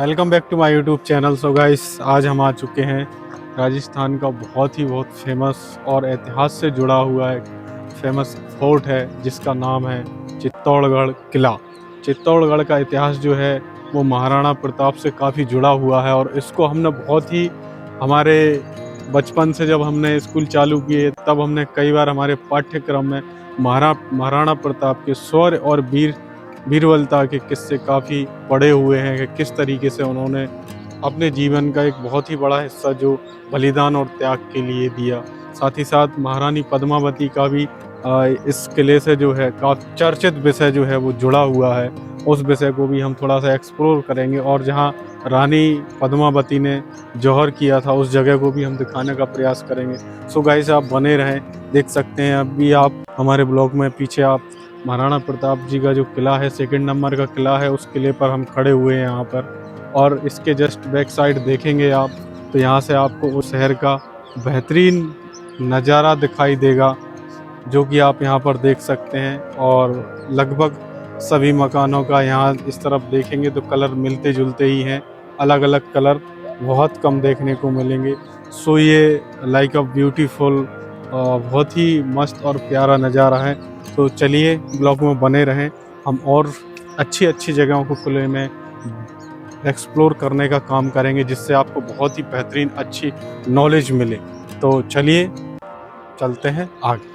Welcome back to my YouTube channel. So guys, आज हम आ चुके हैं राजस्थान का बहुत फेमस और इतिहास से जुड़ा हुआ एक फेमस फोर्ट है जिसका नाम है चित्तौड़गढ़ किला। चित्तौड़गढ़ का इतिहास जो है वो महाराणा प्रताप से काफ़ी जुड़ा हुआ है और इसको हमने बहुत ही हमारे बचपन से जब हमने स्कूल चालू किए तब हमने कई बार हमारे पाठ्यक्रम में महाराणा प्रताप के शौर्य और बीरबलता के किस्से काफ़ी पढ़े हुए हैं कि किस तरीके से उन्होंने अपने जीवन का एक बहुत ही बड़ा हिस्सा जो बलिदान और त्याग के लिए दिया। साथ ही साथ महारानी पद्मावती का भी इस किले से जो है काफ़ी चर्चित विषय जो है वो जुड़ा हुआ है। उस विषय को भी हम थोड़ा सा एक्सप्लोर करेंगे और जहाँ रानी पद्मावती ने जौहर किया था उस जगह को भी हम दिखाने का प्रयास करेंगे। सो गाइस, आप बने रहें। देख सकते हैं अभी आप हमारे ब्लॉग में पीछे आप महाराणा प्रताप जी का जो किला है, सेकंड नंबर का किला है, उस किले पर हम खड़े हुए हैं यहाँ पर। और इसके जस्ट बैक साइड देखेंगे आप तो यहाँ से आपको उस शहर का बेहतरीन नज़ारा दिखाई देगा जो कि आप यहाँ पर देख सकते हैं। और लगभग सभी मकानों का यहाँ इस तरफ देखेंगे तो कलर मिलते जुलते ही हैं, अलग अलग कलर बहुत कम देखने को मिलेंगे। सो ये लाइक अ ब्यूटीफुल बहुत ही मस्त और प्यारा नज़ारा है। तो चलिए ब्लॉग में बने रहें, हम और अच्छी अच्छी जगहों को खुले में एक्सप्लोर करने का काम करेंगे जिससे आपको बहुत ही बेहतरीन अच्छी नॉलेज मिले। तो चलिए चलते हैं आगे।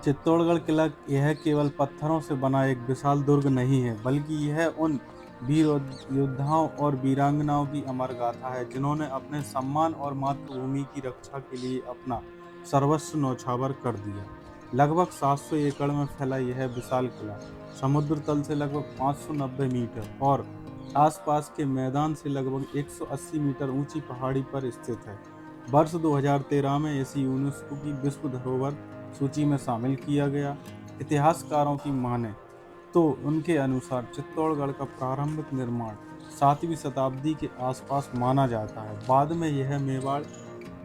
चित्तौड़गढ़ किला यह केवल पत्थरों से बना एक विशाल दुर्ग नहीं है, बल्कि यह उन वीर योद्धाओं और वीरांगनाओं की अमर गाथा है जिन्होंने अपने सम्मान और मातृभूमि की रक्षा के लिए अपना सर्वस्व न्यौछावर कर दिया। लगभग 700 एकड़ में फैला यह विशाल किला समुद्र तल से लगभग 590 मीटर और आसपास के मैदान से लगभग 180 मीटर ऊंची पहाड़ी पर स्थित है। वर्ष 2013 में इसे यूनेस्को की विश्व धरोहर सूची में शामिल किया गया। इतिहासकारों की माने तो उनके अनुसार चित्तौड़गढ़ का प्रारंभिक निर्माण 7वीं शताब्दी के आसपास माना जाता है। बाद में यह मेवाड़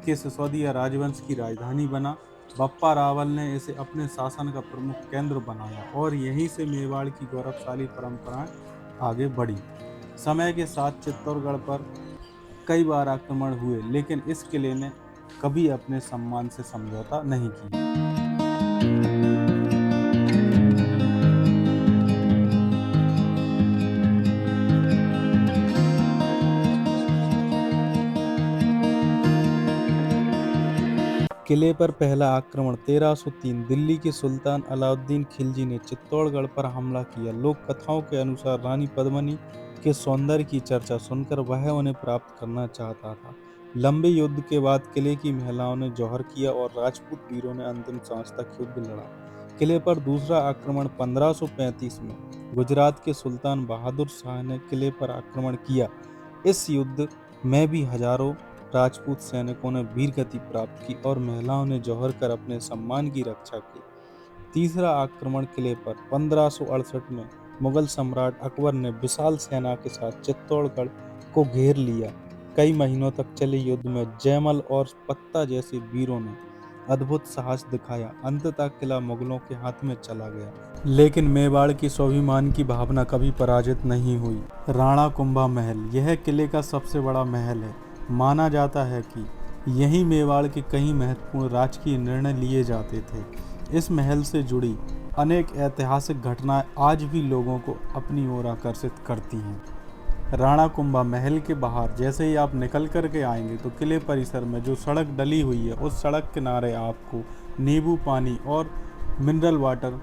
के सिसोदिया राजवंश की राजधानी बना। बप्पा रावल ने इसे अपने शासन का प्रमुख केंद्र बनाया और यहीं से मेवाड़ की गौरवशाली परंपराएं आगे बढ़ी। समय के साथ चित्तौड़गढ़ पर कई बार आक्रमण हुए, लेकिन इस किले ने कभी अपने सम्मान से समझौता नहीं किया। किले पर पहला आक्रमण 1303 दिल्ली के सुल्तान अलाउद्दीन खिलजी ने चित्तौड़गढ़ पर हमला किया। लोक कथाओं के अनुसार रानी पद्मिनी के सौंदर्य की चर्चा सुनकर वह उन्हें प्राप्त करना चाहता था। लंबे युद्ध के बाद किले की महिलाओं ने जौहर किया और राजपूत वीरों ने अंतिम सांस तक युद्ध लड़ा। किले पर दूसरा आक्रमण 1535 में गुजरात के सुल्तान बहादुर शाह ने किले पर आक्रमण किया। इस युद्ध में भी हजारों राजपूत सैनिकों ने वीरगति प्राप्त की और महिलाओं ने जौहर कर अपने सम्मान की रक्षा की। तीसरा आक्रमण किले पर 1568 में मुगल सम्राट अकबर ने विशाल सेना के साथ चित्तौड़गढ़ को घेर लिया। कई महीनों तक चले युद्ध में जयमल और पत्ता जैसे वीरों ने अद्भुत साहस दिखाया। अंततः किला मुगलों के हाथ में चला गया, लेकिन मेवाड़ की स्वाभिमान की भावना कभी पराजित नहीं हुई। राणा कुंभा महल यह किले का सबसे बड़ा महल है। माना जाता है कि यहीं मेवाड़ के कई महत्वपूर्ण राजकीय निर्णय लिए जाते थे। इस महल से जुड़ी अनेक ऐतिहासिक घटनाएं आज भी लोगों को अपनी ओर आकर्षित करती हैं। राणा कुंभा महल के बाहर जैसे ही आप निकल कर के आएंगे तो किले परिसर में जो सड़क डली हुई है उस सड़क किनारे आपको नींबू पानी और मिनरल वाटर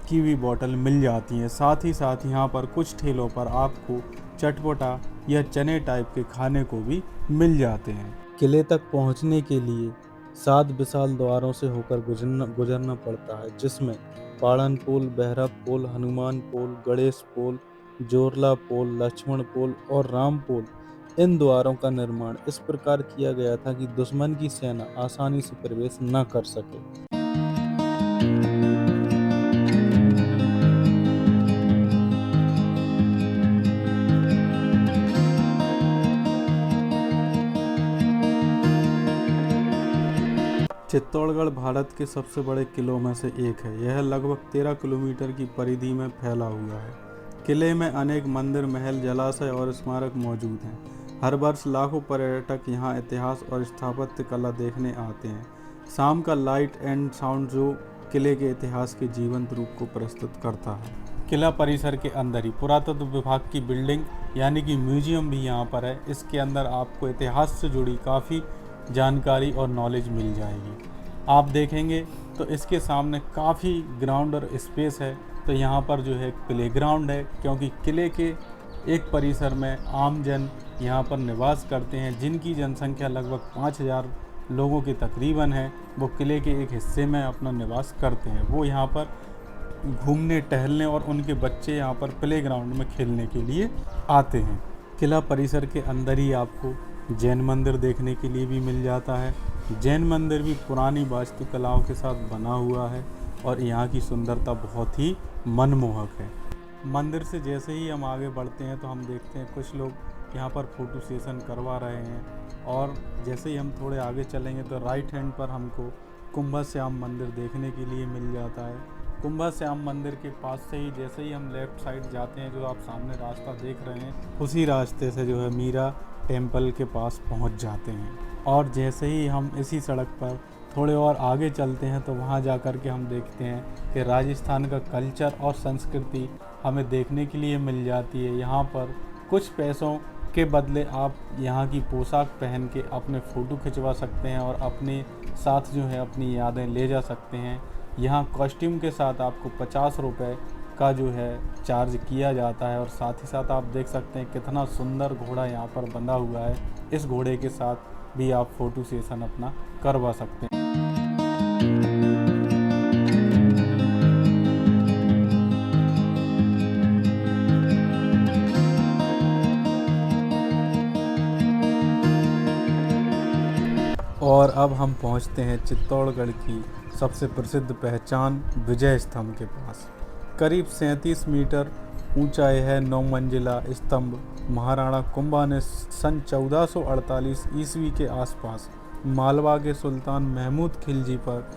की भी बोतल मिल जाती है। साथ ही साथ यहाँ पर कुछ ठेलों पर आपको चटपटा या चने टाइप के खाने को भी मिल जाते हैं। किले तक पहुँचने के लिए 7 विशाल द्वारों से होकर गुजरना पड़ता है, जिसमें पाड़न पोल, बहरप पोल, हनुमान पोल, गणेश पोल, जोरला पोल, लक्ष्मण पोल और राम पोल। इन द्वारों का निर्माण इस प्रकार किया गया था कि दुश्मन की सेना आसानी से प्रवेश न कर सके। चित्तौड़गढ़ भारत के सबसे बड़े किलों में से एक है। यह लगभग 13 किलोमीटर की परिधि में फैला हुआ है। किले में अनेक मंदिर, महल, जलाशय और स्मारक मौजूद हैं। हर वर्ष लाखों पर्यटक यहाँ इतिहास और स्थापत्य कला देखने आते हैं। शाम का लाइट एंड साउंड जो किले के इतिहास के जीवंत रूप को प्रस्तुत करता है। किला परिसर के अंदर ही पुरातत्व विभाग की बिल्डिंग यानी कि म्यूजियम भी यहाँ पर है। इसके अंदर आपको इतिहास से जुड़ी काफ़ी जानकारी और नॉलेज मिल जाएगी। आप देखेंगे तो इसके सामने काफ़ी ग्राउंड और स्पेस है। तो यहाँ पर जो है प्लेग्राउंड है, क्योंकि किले के एक परिसर में आम जन यहाँ पर निवास करते हैं, जिनकी जनसंख्या लगभग 5000 लोगों के तकरीबन है। वो किले के एक हिस्से में अपना निवास करते हैं। वो यहाँ पर घूमने टहलने और उनके बच्चे यहाँ पर प्लेग्राउंड में खेलने के लिए आते हैं। किला परिसर के अंदर ही आपको जैन मंदिर देखने के लिए भी मिल जाता है। जैन मंदिर भी पुरानी वास्तुकलाओं के साथ बना हुआ है और यहाँ की सुंदरता बहुत ही मनमोहक है। मंदिर से जैसे ही हम आगे बढ़ते हैं तो हम देखते हैं कुछ लोग यहाँ पर फ़ोटो सेशन करवा रहे हैं, और जैसे ही हम थोड़े आगे चलेंगे तो राइट हैंड पर हमको कुंभा श्याम मंदिर देखने के लिए मिल जाता है। कुंभा श्याम मंदिर के पास से ही जैसे ही हम लेफ़्ट साइड जाते हैं, जो आप सामने रास्ता देख रहे हैं, उसी रास्ते से जो है मीरा टेम्पल के पास पहुंच जाते हैं। और जैसे ही हम इसी सड़क पर थोड़े और आगे चलते हैं तो वहां जाकर के हम देखते हैं कि राजस्थान का कल्चर और संस्कृति हमें देखने के लिए मिल जाती है। यहाँ पर कुछ पैसों के बदले आप यहाँ की पोशाक पहन के अपने फ़ोटो खिंचवा सकते हैं और अपने साथ जो है अपनी यादें ले जा सकते हैं। यहाँ कॉस्ट्यूम के साथ आपको 50 रुपये का जो है चार्ज किया जाता है, और साथ ही साथ आप देख सकते हैं कितना सुंदर घोड़ा यहाँ पर बंधा हुआ है। इस घोड़े के साथ भी आप फ़ोटो सेशन अपना करवा सकते हैं। और अब हम पहुंचते हैं चित्तौड़गढ़ की सबसे प्रसिद्ध पहचान विजय स्तंभ के पास। करीब 37 मीटर ऊंचा है 9 मंजिला स्तंभ महाराणा कुंभा ने सन 1448 ईस्वी के आसपास मालवा के सुल्तान महमूद खिलजी पर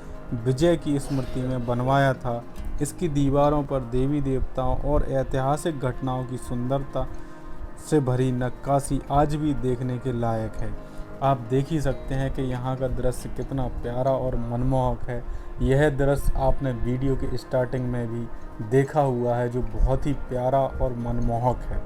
विजय की स्मृति में बनवाया था। इसकी दीवारों पर देवी देवताओं और ऐतिहासिक घटनाओं की सुंदरता से भरी नक्काशी आज भी देखने के लायक है। आप देख ही सकते हैं कि यहाँ का दृश्य कितना प्यारा और मनमोहक है। यह दृश्य आपने वीडियो के स्टार्टिंग में भी देखा हुआ है, जो बहुत ही प्यारा और मनमोहक है।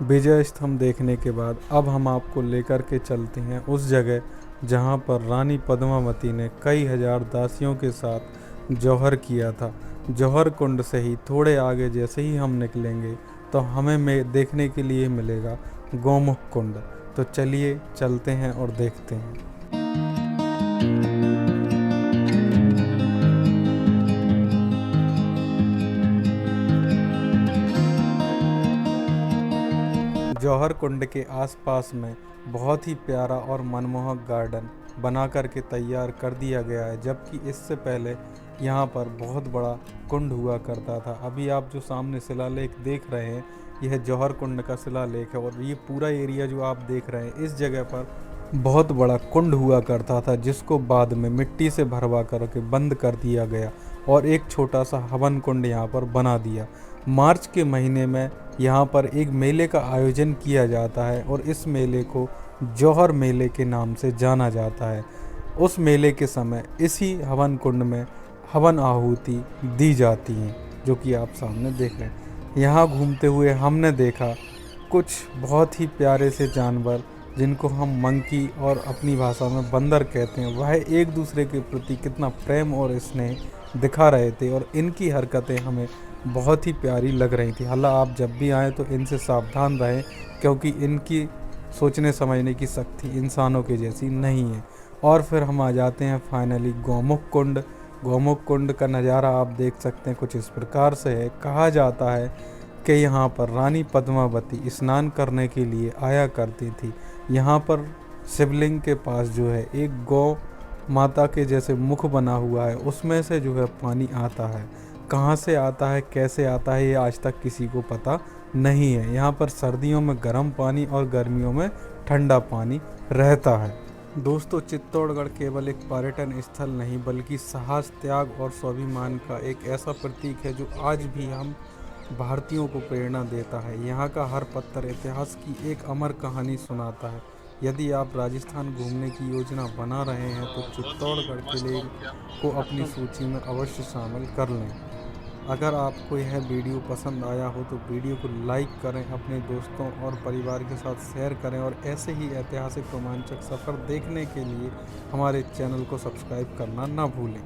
विजय स्तंभ देखने के बाद अब हम आपको लेकर के चलते हैं उस जगह जहां पर रानी पद्मावती ने कई हजार दासियों के साथ जौहर किया था। जौहर कुंड से ही थोड़े आगे जैसे ही हम निकलेंगे तो हमें देखने के लिए मिलेगा गौमुख कुंड। तो चलिए चलते हैं और देखते हैं। जौहर कुंड के आसपास में बहुत ही प्यारा और मनमोहक गार्डन बना करके तैयार कर दिया गया है, जबकि इससे पहले यहाँ पर बहुत बड़ा कुंड हुआ करता था। अभी आप जो सामने शिलालेख देख रहे हैं, यह जौहर कुंड का शिलालेख है, और ये पूरा एरिया जो आप देख रहे हैं, इस जगह पर बहुत बड़ा कुंड हुआ करता था, जिसको बाद में मिट्टी से भरवा करके बंद कर दिया गया और एक छोटा सा हवन कुंड यहाँ पर बना दिया। मार्च के महीने में यहाँ पर एक मेले का आयोजन किया जाता है और इस मेले को जौहर मेले के नाम से जाना जाता है। उस मेले के समय इसी हवन कुंड में हवन आहुति दी जाती है, जो कि आप सामने देख रहे हैं। यहाँ घूमते हुए हमने देखा कुछ बहुत ही प्यारे से जानवर, जिनको हम मंकी और अपनी भाषा में बंदर कहते हैं, वह एक दूसरे के प्रति कितना प्रेम और स्नेह दिखा रहे थे, और इनकी हरकतें हमें बहुत ही प्यारी लग रही थी। हालांकि आप जब भी आएँ तो इनसे सावधान रहें, क्योंकि इनकी सोचने समझने की शक्ति इंसानों के जैसी नहीं है। और फिर हम आ जाते हैं फाइनली गौमुख कुंड। गौमुख कुंड का नज़ारा आप देख सकते हैं कुछ इस प्रकार से है। कहा जाता है कि यहाँ पर रानी पद्मावती स्नान करने के लिए आया करती थी। यहाँ पर शिवलिंग के पास जो है एक गौ माता के जैसे मुख बना हुआ है, उसमें से जो है पानी आता है। कहाँ से आता है, कैसे आता है, ये आज तक किसी को पता नहीं है। यहाँ पर सर्दियों में गर्म पानी और गर्मियों में ठंडा पानी रहता है। दोस्तों, चित्तौड़गढ़ केवल एक पर्यटन स्थल नहीं बल्कि साहस, त्याग और स्वाभिमान का एक ऐसा प्रतीक है जो आज भी हम भारतीयों को प्रेरणा देता है। यहाँ का हर पत्थर इतिहास की एक अमर कहानी सुनाता है। यदि आप राजस्थान घूमने की योजना बना रहे हैं तो चित्तौड़गढ़ किले को अपनी सूची में अवश्य शामिल कर लें। अगर आपको यह वीडियो पसंद आया हो तो वीडियो को लाइक करें, अपने दोस्तों और परिवार के साथ शेयर करें और ऐसे ही ऐतिहासिक रोमांचक सफ़र देखने के लिए हमारे चैनल को सब्सक्राइब करना ना भूलें।